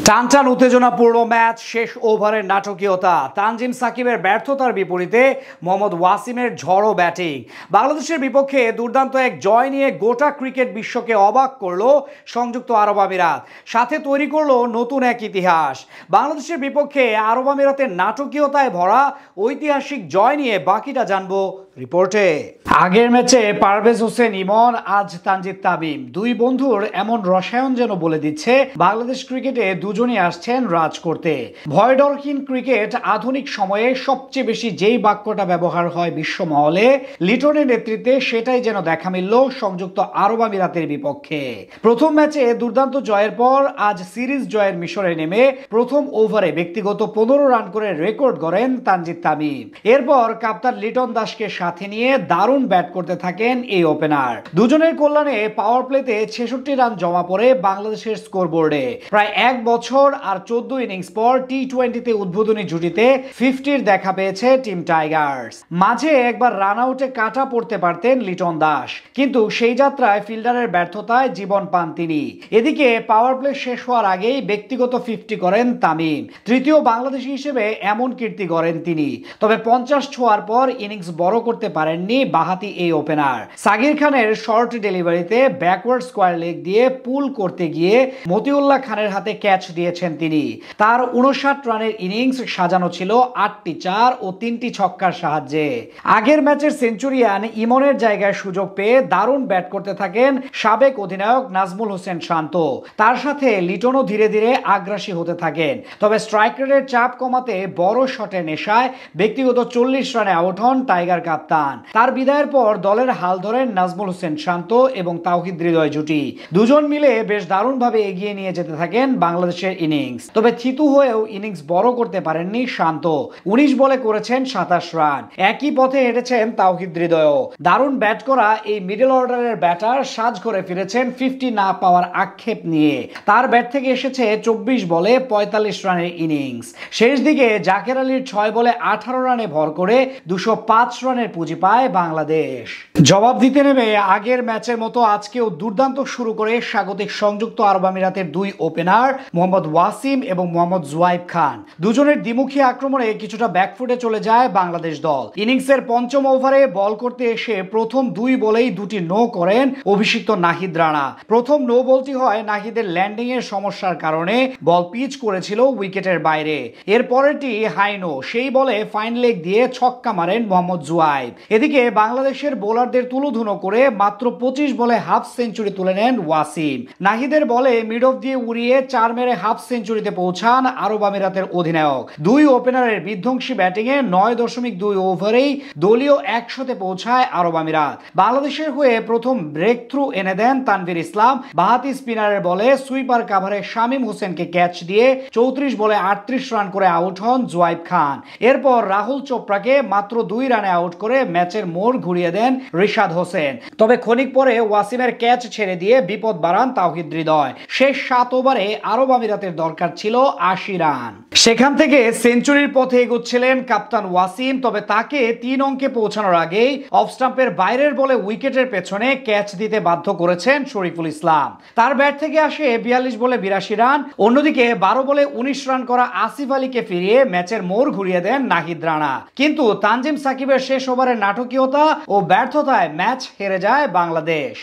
টানটান উত্তেজনাপূর্ণ ম্যাচ, শেষ ওভারের নাটকীয়তা, তানজিম সাকিবের ব্যর্থতার বিপরীতে মোহাম্মদ ওয়াসিমের ঝড়ো ব্যাটিং। বাংলাদেশের বিপক্ষে দুর্দান্ত এক জয় নিয়ে গোটা ক্রিকেট বিশ্বকে অবাক করলো সংযুক্ত আরব আমিরাত, সাথে তৈরি করলো নতুন এক ইতিহাস। বাংলাদেশের বিপক্ষে আরব আমিরাতের নাটকীয়তায় ভরা ঐতিহাসিক জয় নিয়ে বাকিটা জানবো রিপোর্টে। আগের ম্যাচে পারভেজ হোসেন ইমন, আজ তানজিদ তামিম, দুই বন্ধুর এমন রসায়ন যেন বলে দিচ্ছে বাংলাদেশ ক্রিকেটে দুজনই আসছেন রাজ করতে। ভয়ডরহীন ক্রিকেট আধুনিক সময়ে সবচেয়ে বেশি যেই বাক্যটা ব্যবহার হয় বিশ্বমহলে, লিটনের নেতৃত্বে সেটাই যেন দেখা মিলল সংযুক্ত আরব আমিরাতের বিপক্ষে। প্রথম ম্যাচে দুর্দান্ত জয়ের পর আজ সিরিজ জয়ের মিশরে নেমে প্রথম ওভারে ব্যক্তিগত 15 রান করে রেকর্ড গড়েন তানজিদ তামিম। এরপর কাপ্তান লিটন দাসকে সাথে নিয়ে দারুণ ব্যাট করতে থাকেন এই ওপেনার। দুজনের কল্যাণে পাওয়ার প্লেতে 66 রান জমা পড়ে বাংলাদেশের স্কোরবোর্ডে। প্রায় এক বছর আর 14 ইনিংস পর টি-20তে উদ্বোধনী জুটিতে 50-র দেখা পেয়েছে টিম টাইগার্স। মাঝে একবার রান আউটে কাটা পড়তে পারতেন লিটন দাস, কিন্তু সেই যাত্রায় ফিল্ডারের ব্যর্থতায় জীবন পান তিনি। এদিকে পাওয়ার প্লে শেষ হওয়ার আগেই ব্যক্তিগত 50 করেন তামিম। তৃতীয় বাংলাদেশী হিসেবে এমন কীর্তি গড়েন তিনি। তবে 50 ছোঁয়ার পর ইনিংস বড় করতে পারেননি বাহাতি এই ওপেনার। সাগির খানের শর্ট ডেলিভারিতে ব্যাকওয়ার্ড স্কোয়ার লেগ দিয়ে পুল করতে গিয়ে মতিউল্লাহ খানের হাতে ক্যাচ দিয়েছেন তিনি। তার 59 রানের ইনিংস সাজানো ছিল 8টি 4 ও 3টি ছক্কার সাহায্যে। আগের ম্যাচের সেঞ্চুরিয়ান ইমনের জায়গায় সুযোগ পেয়ে দারুণ ব্যাট করতে থাকেন সাবেক অধিনায়ক নাজমুল হোসেন শান্ত। তার সাথে লিটনও ধীরে ধীরে আগ্রাসী হতে থাকেন। তবে স্ট্রাইক রেটের চাপ কমাতে বড় শটের নেশায় ব্যক্তিগত 40 রানে আউট হন টাইগার কাপ্তান। তার বিদায়ের পর দলের হাল ধরেন নাজমুল হোসেন শান্ত এবং তাওহিদ হৃদয় জুটি। দুজন মিলে বেশ দারুণভাবে এগিয়ে নিয়ে যেতে থাকেন বাংলাদেশের ইনিংস। তবে থিতু হয়েও ইনিংস বড় করতে পারেননি শান্ত। 19 বলে করেছেন 27 রান। একই পথে হেঁটেছেন তাওহিদ হৃদয়ও। দারুণ ব্যাট করা এই মিডল অর্ডারের ব্যাটার সাজ করে ফিরেছেন 50 না পাওয়ার আক্ষেপ নিয়ে। তার ব্যাট থেকে এসেছে 24 বলে 45 রানের ইনিংস। শেষ দিকে জাকের আলীর 6 বলে 18 রানে ভর করে 205 রানের পুঁজি পায় বাংলাদেশ। জবাব দিতে নেমে আগের ম্যাচের মতো আজকেও দুর্দান্ত শুরু করে স্বাগতিক সংযুক্ত আরব আমিরাতের দুই ওপেনার মোহাম্মদ ওয়াসিম এবং মোহাম্মদ জুয়াইব খান। দুজনের দ্বিমুখী আক্রমণে কিছুটা ব্যাকফুটে চলে যায় বাংলাদেশ দল। ইনিংসের পঞ্চম ওভারে বল করতে এসে প্রথম 2 বলেই 2টি নো করেন অভিষিক্ত নাহিদ রানা। প্রথম নো বলটি হয় নাহিদের ল্যান্ডিং এর সমস্যার কারণে, বল পিচ করেছিল উইকেটের বাইরে। এর পরেরটি হাই নো, সেই বলে ফাইন লেগ দিয়ে ছক্কা মারেন মোহাম্মদ জুয়াইব। এদিকে বাংলাদেশের বোলারদের তুলোধুনো করে মাত্র 25 বলে হাফ সেঞ্চুরি তুলে নেন ওয়াসিম। নাহিদের বলে মিড অফ দিয়ে উড়িয়ে 4 মেরে হাফ সেঞ্চুরিতে পৌঁছান আরব আমিরাতের অধিনায়ক। দুই ওপেনারের বিধ্বংসী ব্যাটিংয়ে 9.2 ওভারেই দলীয় 100-তে পৌঁছায় আরব আমিরাত। বাংলাদেশের হয়ে প্রথম ব্রেক থ্রু এনে দেন তানভীর ইসলাম। বাহাতি স্পিনারের বলে সুইপার কাভারে শামীম হোসেনকে ক্যাচ দিয়ে 34 বলে 38 রান করে আউট হন জুয়াইব খান। এরপর রাহুল চোপড়াকে মাত্র 2 রানে আউট করে ম্যাচের মোড় ঘুরিয়ে দেন রিশাদ হোসেন। তবে ক্ষণিক পরে ওয়াসিমের ক্যাচ ছেড়ে দিয়ে বিপদ বাড়ান তাওহিদ হৃদয়। শেষ 7 ওভারে আরব আমিরাতের দরকার ছিল 80 রান। সেখান থেকে সেঞ্চুরির পথে এগোচ্ছিলেন কাপ্তান ওয়াসিম। তবে তাকে 3 অঙ্কে পৌঁছানোর আগেই অফ স্টাম্পের বাইরের বলে উইকেটের পেছনে ক্যাচ দিতে বাধ্য করেছেন শরীফুল ইসলাম। তার ব্যাট থেকে আসে 42 বলে 82 রান। অন্যদিকে 12 বলে 19 রান করা আসিফ আলীকে ফিরিয়ে ম্যাচের মোড় ঘুরিয়ে দেন নাহিদ রানা। কিন্তু তানজিম সাকিবের শেষ ওভারের নাটকীয়তা ও ব্যর্থতায় ম্যাচ হেরে যায় বাংলাদেশ।